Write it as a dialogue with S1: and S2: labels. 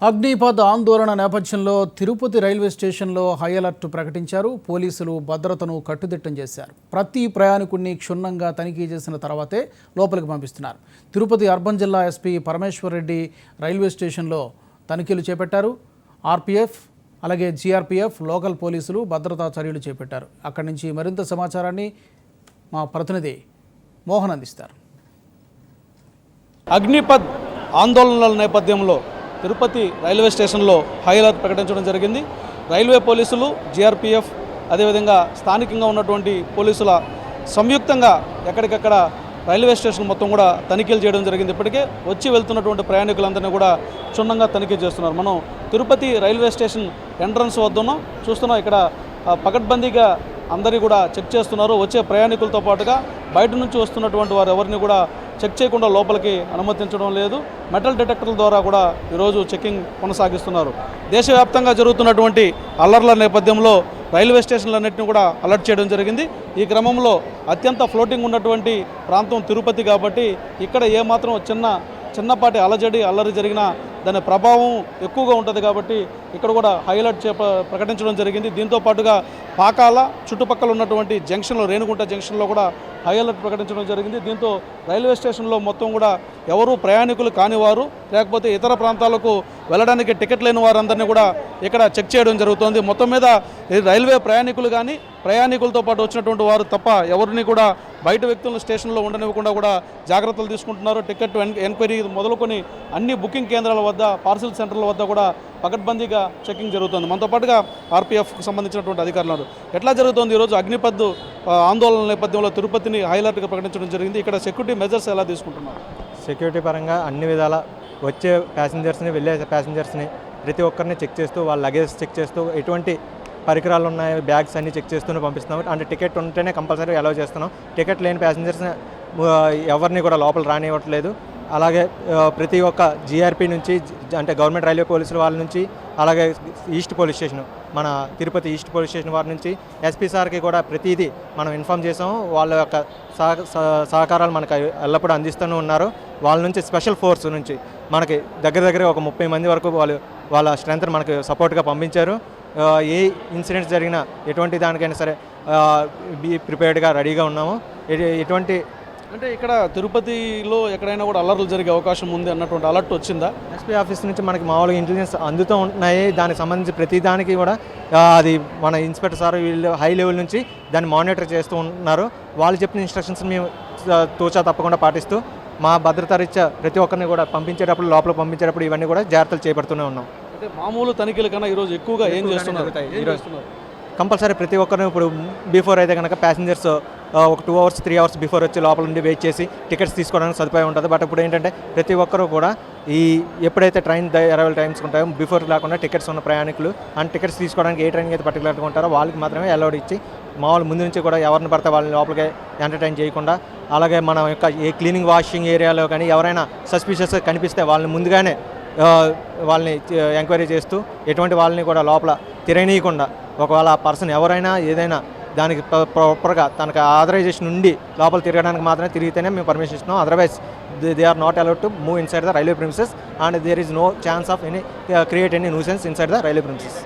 S1: అగ్నిపథ్ ఆందోళన నేపథ్యంలో తిరుపతి రైల్వే స్టేషన్లో హై అలర్ట్ ప్రకటించారు. పోలీసులు భద్రతను కట్టుదిట్టం చేశారు. ప్రతి ప్రయాణికుడిని క్షుణ్ణంగా తనిఖీ చేసిన తర్వాతే లోపలికి పంపిస్తున్నారు. తిరుపతి అర్బన్ జిల్లా ఎస్పీ పరమేశ్వర్ రెడ్డి రైల్వే స్టేషన్లో తనిఖీలు చేపట్టారు. ఆర్పీఎఫ్ అలాగే జీఆర్పీఎఫ్ లోకల్ పోలీసులు భద్రతా చర్యలు చేపట్టారు. అక్కడి నుంచి మరింత సమాచారాన్ని మా ప్రతినిధి మోహన్ అందిస్తారు.
S2: అగ్నిపథ్ ఆందోళనల నేపథ్యంలో తిరుపతి రైల్వే స్టేషన్లో హై అలర్ట్ ప్రకటించడం జరిగింది. రైల్వే పోలీసులు, జీఆర్పీఎఫ్ అదేవిధంగా స్థానికంగా ఉన్నటువంటి పోలీసుల సంయుక్తంగా ఎక్కడికక్కడ రైల్వే స్టేషన్ మొత్తం కూడా తనిఖీలు చేయడం జరిగింది. ఇప్పటికే వచ్చి వెళ్తున్నటువంటి ప్రయాణికులందరినీ కూడా క్షుణ్ణంగా తనిఖీ చేస్తున్నారు. మనం తిరుపతి రైల్వే స్టేషన్ ఎంట్రన్స్ వద్ద చూస్తున్నాం. ఇక్కడ పకడ్బందీగా అందరి కూడా చెక్ చేస్తున్నారు. వచ్చే ప్రయాణికులతో పాటుగా బయట నుంచి వస్తున్నటువంటి వారు ఎవరిని కూడా చెక్ చేయకుండా లోపలికి అనుమతించడం లేదు. మెటల్ డిటెక్టర్ల ద్వారా కూడా ఈరోజు చెకింగ్ కొనసాగిస్తున్నారు. దేశవ్యాప్తంగా జరుగుతున్నటువంటి అల్లర్ల నేపథ్యంలో రైల్వే స్టేషన్లన్నింటినీ కూడా అలర్ట్ చేయడం జరిగింది. ఈ క్రమంలో అత్యంత ఫ్లోటింగ్ ఉన్నటువంటి ప్రాంతం తిరుపతి కాబట్టి ఇక్కడ ఏమాత్రం చిన్నపాటి అల్లరి జరిగినా దాని ప్రభావం ఎక్కువగా ఉంటుంది కాబట్టి ఇక్కడ కూడా హై అలర్ట్ ప్రకటించడం జరిగింది. దీంతో పాటుగా పాకాల చుట్టుపక్కల ఉన్నటువంటి జంక్షన్లో, రేణుగుంట జంక్షన్లో కూడా హై అలర్ట్ ప్రకటించడం జరిగింది. దీంతో రైల్వే స్టేషన్లో మొత్తం కూడా ఎవరు ప్రయాణికులు కానివారు లేకపోతే ఇతర ప్రాంతాలకు వెళ్ళడానికి టికెట్ లేని వారందరినీ కూడా ఇక్కడ చెక్ చేయడం జరుగుతోంది. మొత్తం మీద రైల్వే ప్రయాణికులు కానీ ప్రయాణికులతో పాటు వచ్చినటువంటి వారు తప్ప ఎవరిని కూడా బయట వ్యక్తులను స్టేషన్లో ఉండనివ్వకుండా కూడా జాగ్రత్తలు తీసుకుంటున్నారు. టికెట్ ఎంక్వైరీ మొదలుకొని అన్ని బుకింగ్ కేంద్రాల వద్ద, పార్సిల్ సెంటర్ల వద్ద కూడా పకడ్బందీగా చెకింగ్ జరుగుతుంది. మనతో పాటుగా ఆర్పీఎఫ్కి సంబంధించినటువంటి అధికారులు ఎట్లా జరుగుతుంది ఈరోజు అగ్నిపథ్ ఆందోళన నేపథ్యంలో తిరుపతిని హైలైట్గా ప్రకటించడం జరిగింది. ఇక్కడ సెక్యూరిటీ మెజర్స్ ఎలా తీసుకుంటున్నారు?
S3: సెక్యూరిటీ పరంగా అన్ని విధాల వచ్చే ప్యాసింజర్స్ని, వెళ్ళే ప్యాసింజర్స్ని ప్రతి ఒక్కరిని చెక్ చేస్తూ, వాళ్ళ లగేజ్ చెక్ చేస్తూ, ఎటువంటి పరికరాలు ఉన్నాయి, బ్యాగ్స్ అన్నీ చెక్ చేస్తూనే పంపిస్తున్నాం. అంటే టికెట్ ఉంటేనే కంపల్సరీ అలౌ చేస్తున్నాం. టికెట్ లేని ప్యాసింజర్స్ని ఎవరిని కూడా లోపల రానివ్వట్లేదు. అలాగే ప్రతి ఒక్క జీఆర్పీ నుంచి, అంటే గవర్నమెంట్ రైల్వే పోలీసుల వాళ్ళ నుంచి, అలాగే ఈస్ట్ పోలీస్ స్టేషన్, మన తిరుపతి ఈస్ట్ పోలీస్ స్టేషన్ వారి నుంచి ఎస్పీ సార్కి కూడా ప్రతిదీ మనం ఇన్ఫామ్ చేసాము. వాళ్ళ యొక్క సహకారాలు మనకు ఎల్లప్పుడూ అందిస్తూనే ఉన్నారు. వాళ్ళ నుంచి స్పెషల్ ఫోర్స్ నుంచి మనకి దగ్గర ఒక 30 మంది వరకు వాళ్ళ స్ట్రెంత్ని మనకు సపోర్ట్గా పంపించారు. ఏ ఇన్సిడెంట్స్ జరిగినా ఎటువంటి దానికైనా సరే బీ ప్రిపేర్డ్గా రెడీగా ఉన్నాము. ఎటువంటి
S2: అంటే ఇక్కడ తిరుపతిలో ఎక్కడైనా కూడా అల్లర్లు జరిగే అవకాశం ఉంది అన్నటువంటి అలర్ట్ వచ్చిందా?
S3: ఎస్పీ ఆఫీస్ నుంచి మనకి మామూలుగా ఇంటెలిజెన్స్ అందుతూ ఉంటున్నాయి. దానికి సంబంధించి ప్రతి దానికి కూడా అది మన ఇన్స్పెక్టర్ సార్ వీళ్ళు హై లెవెల్ నుంచి దాన్ని మానిటర్ చేస్తూ ఉంటున్నారు. వాళ్ళు చెప్పిన ఇన్స్ట్రక్షన్స్ మేము తూచా తప్పకుండా పాటిస్తూ మా భద్రతా రీత్యా ప్రతి ఒక్కరిని కూడా లోపల పంపించేటప్పుడు ఇవన్నీ కూడా జాగ్రత్తలు చేపడుతూనే ఉన్నాం.
S2: అంటే మామూలు తనిఖీల కన్నా ఈరోజు ఎక్కువగా ఏం చేస్తున్నారు?
S3: కంపల్సరీ ప్రతి ఒక్కరిని ఇప్పుడు బిఫోర్ అయితే కనుక ప్యాసింజర్స్ ఒక 2 hours 3 hours బిఫోర్ వచ్చి లోపల నుండి వెయిట్ చేసి టికెట్స్ తీసుకోవడానికి సదుపాయం ఉంటుంది. బట్ ఇప్పుడు ఏంటంటే ప్రతి ఒక్కరు కూడా ఎప్పుడైతే ట్రైన్ అరైవల్ టైమ్స్ ఉంటాయో బిఫోర్ లేకుండా టికెట్స్ ఉన్న ప్రయాణికులు అండ్ టికెట్స్ తీసుకోవడానికి ఏ ట్రైన్కి అయితే పర్టికులర్గా ఉంటారో వాళ్ళకి మాత్రమే అలౌడ్ ఇచ్చి, మామూలు ముందు నుంచి కూడా ఎవరిని పడితే వాళ్ళని లోపలికి ఎంటర్టైన్ చేయకుండా, అలాగే మన యొక్క ఏ క్లీనింగ్ వాషింగ్ ఏరియాలో కానీ ఎవరైనా సస్పిషియస్గా కనిపిస్తే వాళ్ళని ముందుగానే వాళ్ళని ఎంక్వైరీ చేస్తూ ఎటువంటి వాళ్ళని కూడా లోపల తిరగనీయకుండా, ఒకవేళ ఆ పర్సన్ ఎవరైనా ఏదైనా దానికి ప్రాపర్గా తనకు ఆథరైజేషన్ ఉండి లోపల తిరగడానికి మాత్రమే తిరిగితేనే మేము పర్మిషన్ ఇస్తున్నాం. Otherwise they are not allowed to move inside the railway premises and there is no chance of create any nuisance inside the railway premises.